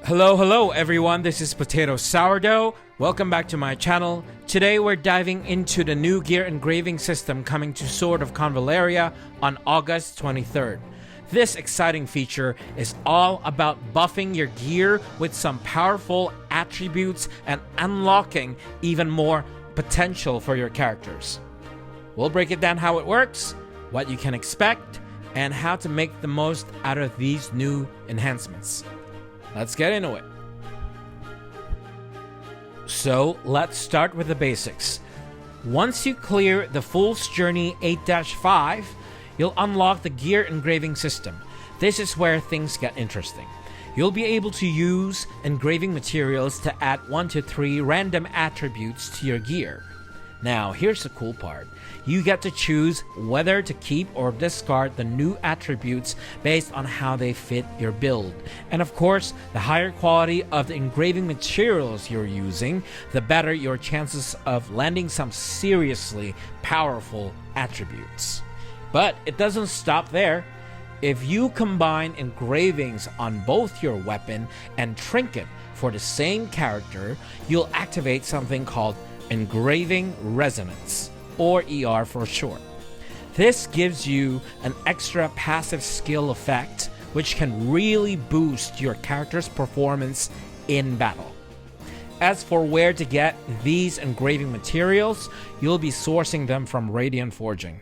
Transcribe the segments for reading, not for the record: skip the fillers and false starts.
Hello everyone, this is Potato Sourdough. Welcome back to my channel. Today we're diving into the new gear engraving system coming to Sword of Convallaria on August 23rd. This exciting feature is all about buffing your gear with some powerful attributes and unlocking even more potential for your characters. We'll break it down how it works, what you can expect, and how to make the most out of these new enhancements. Let's get into it. So let's start with the basics. Once you clear the Fool's Journey 8-5, you'll unlock the gear engraving system. This is where things get interesting. You'll be able to use engraving materials to add 1 to 3 random attributes to your gear. Now, here's the cool part. You get to choose whether to keep or discard the new attributes based on how they fit your build. And of course, the higher quality of the engraving materials you're using, the better your chances of landing some seriously powerful attributes. But it doesn't stop there. If you combine engravings on both your weapon and trinket for the same character, you'll activate something called Engraving Resonance, or ER for short. This gives you an extra passive skill effect which can really boost your character's performance in battle. As for where to get these engraving materials, you'll be sourcing them from Radiant Forging.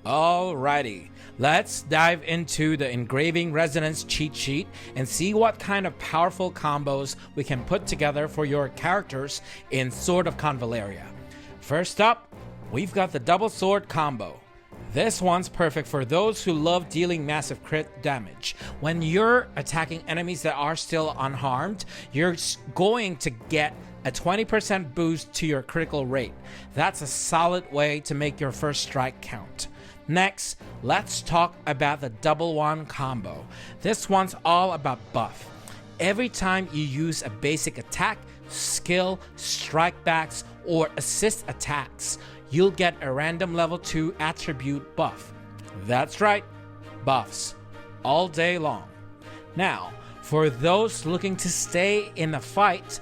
Alrighty, let's dive into the Engraving Resonance cheat sheet and see what kind of powerful combos we can put together for your characters in Sword of Convallaria. First up, we've got the double sword combo. This one's perfect for those who love dealing massive crit damage. When you're attacking enemies that are still unharmed, you're going to get a 20% boost to your critical rate. That's a solid way to make your first strike count. Next, let's talk about the double one combo. This one's all about buff. Every time you use a basic attack, skill, strike backs, or assist attacks, you'll get a random level 2 attribute buff. That's right, buffs, all day long. Now, for those looking to stay in the fight,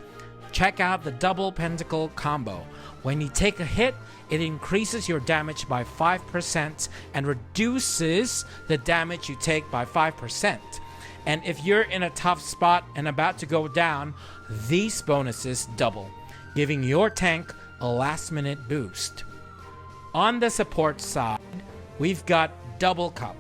check out the double pentacle combo. When you take a hit, it increases your damage by 5% and reduces the damage you take by 5%. And if you're in a tough spot and about to go down, these bonuses double, giving your tank a last-minute boost. On the support side, we've got double cup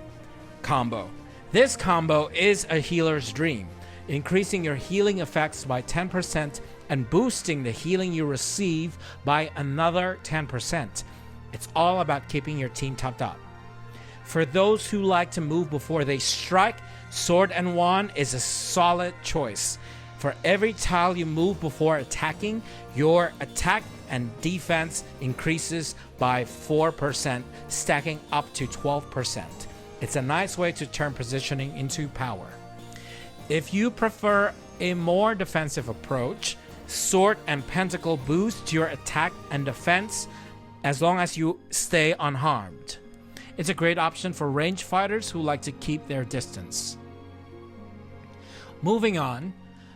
combo. This combo is a healer's dream, increasing your healing effects by 10% and boosting the healing you receive by another 10%. It's all about keeping your team topped up. For those who like to move before they strike, Sword and Wand is a solid choice. For every tile you move before attacking, your attack and defense increases by 4%, stacking up to 12%. It's a nice way to turn positioning into power. If you prefer a more defensive approach, Sword and Pentacle boost your attack and defense as long as you stay unharmed. It's a great option for range fighters who like to keep their distance. Moving on,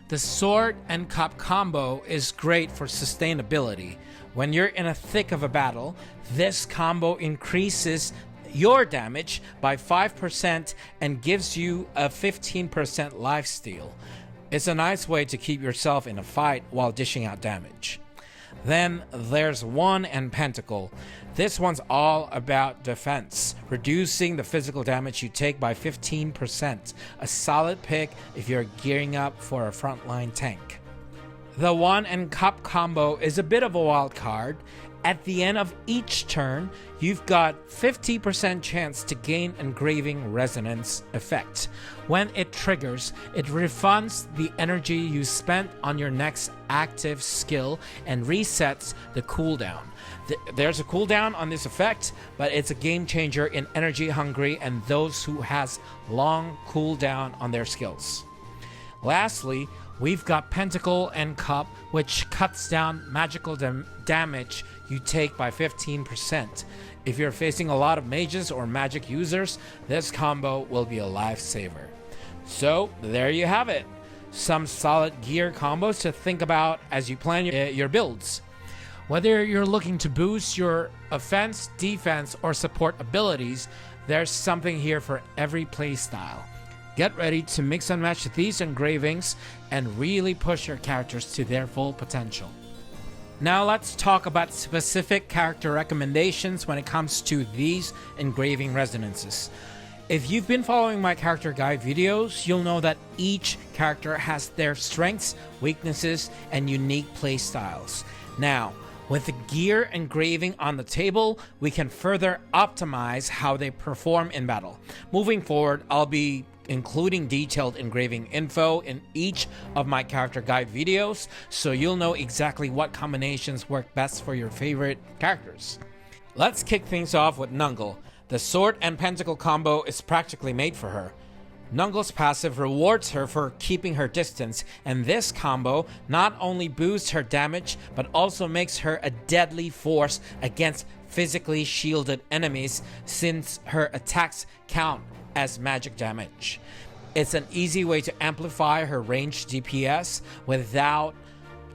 the Sword and Cup combo is great for sustainability. When you're in the thick of a battle, this combo increases your damage by 5% and gives you a 15% lifesteal. It's a nice way to keep yourself in a fight while dishing out damage. Then there's Wand and Pentacle. This one's all about defense, reducing the physical damage you take by 15%. A solid pick if you're gearing up for a frontline tank. The Wand and Cup combo is a bit of a wild card. At the end of each turn, you've got 50% chance to gain Engraving Resonance effect. When it triggers, it refunds the energy you spent on your next active skill and resets the cooldown. There's a cooldown on this effect, but it's a game changer in energy hungry and those who has long cooldown on their skills. Lastly, we've got Pentacle and Cup, which cuts down magical damage you take by 15%. If you're facing a lot of mages or magic users, this combo will be a lifesaver. So there you have it. some solid gear combos to think about as you plan your builds. Whether you're looking to boost your offense, defense, or support abilities, there's something here for every playstyle. Get ready to mix and match these engravings and really push your characters to their full potential. Now let's talk about specific character recommendations when it comes to these engraving resonances. If you've been following my character guide videos, you'll know that each character has their strengths, weaknesses, and unique playstyles. Now, with the gear engraving on the table, we can further optimize how they perform in battle. Moving forward, I'll be including detailed engraving info in each of my character guide videos, so you'll know exactly what combinations work best for your favorite characters. Let's kick things off with Nungal. The sword and pentacle combo is practically made for her. Nungal's passive rewards her for keeping her distance, and this combo not only boosts her damage, but also makes her a deadly force against physically shielded enemies since her attacks count as magic damage. It's an easy way to amplify her ranged DPS without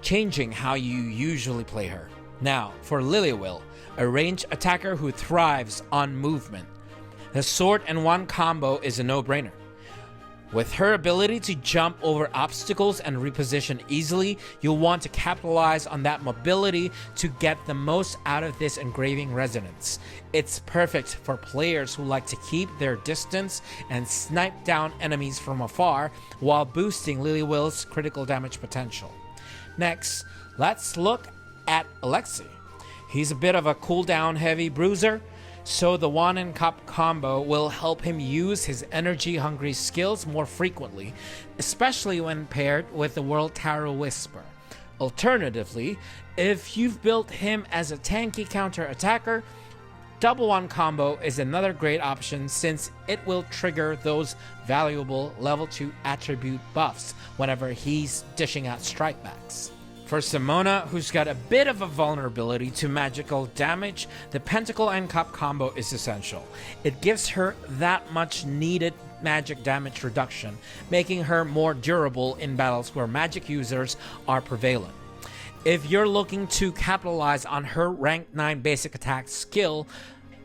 changing how you usually play her. Now, for Lilywill, a ranged attacker who thrives on movement. The sword and one combo is a no-brainer. With her ability to jump over obstacles and reposition easily, you'll want to capitalize on that mobility to get the most out of this engraving resonance. It's perfect for players who like to keep their distance and snipe down enemies from afar while boosting Lilywill's critical damage potential. Next, let's look at Alexei. He's a bit of a cooldown heavy bruiser, so the Wand and Cup combo will help him use his energy-hungry skills more frequently, especially when paired with the World Tarot Whisper. Alternatively, if you've built him as a tanky counter-attacker, Double Wand combo is another great option since it will trigger those valuable level 2 attribute buffs whenever he's dishing out strikebacks. For Simona, who's got a bit of a vulnerability to magical damage, the Pentacle and Cup combo is essential. It gives her that much needed magic damage reduction, making her more durable in battles where magic users are prevalent. If you're looking to capitalize on her rank 9 basic attack skill,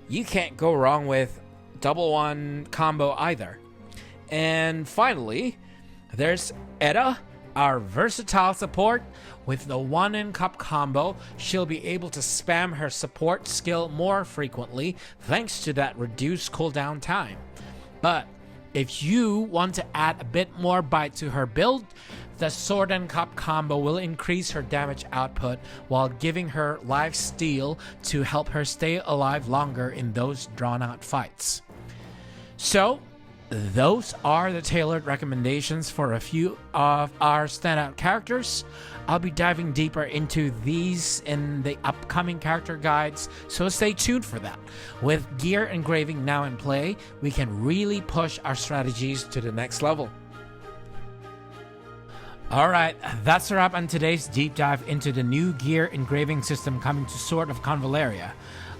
you can't go wrong with Double Wand combo either. And finally, there's Edda, our versatile support. With the Wand and Cup combo, she'll be able to spam her support skill more frequently thanks to that reduced cooldown time. But if you want to add a bit more bite to her build, the Sword and Cup combo will increase her damage output while giving her life steal to help her stay alive longer in those drawn-out fights. So, those are the tailored recommendations for a few of our standout characters. I'll be diving deeper into these in the upcoming character guides, so stay tuned for that. With gear engraving now in play, we can really push our strategies to the next level. Alright, that's a wrap on today's deep dive into the new gear engraving system coming to Sword of Convallaria.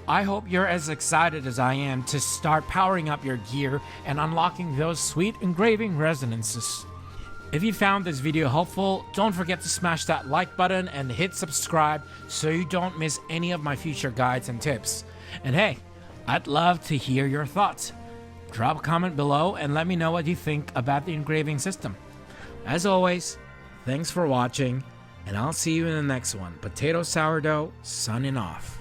I hope you're as excited as I am to start powering up your gear and unlocking those sweet engraving resonances. If you found this video helpful, don't forget to smash that like button and hit subscribe so you don't miss any of my future guides and tips. And hey, I'd love to hear your thoughts. Drop a comment below and let me know what you think about the engraving system. As always, thanks for watching, and I'll see you in the next one. Potato Sourdough, signing off.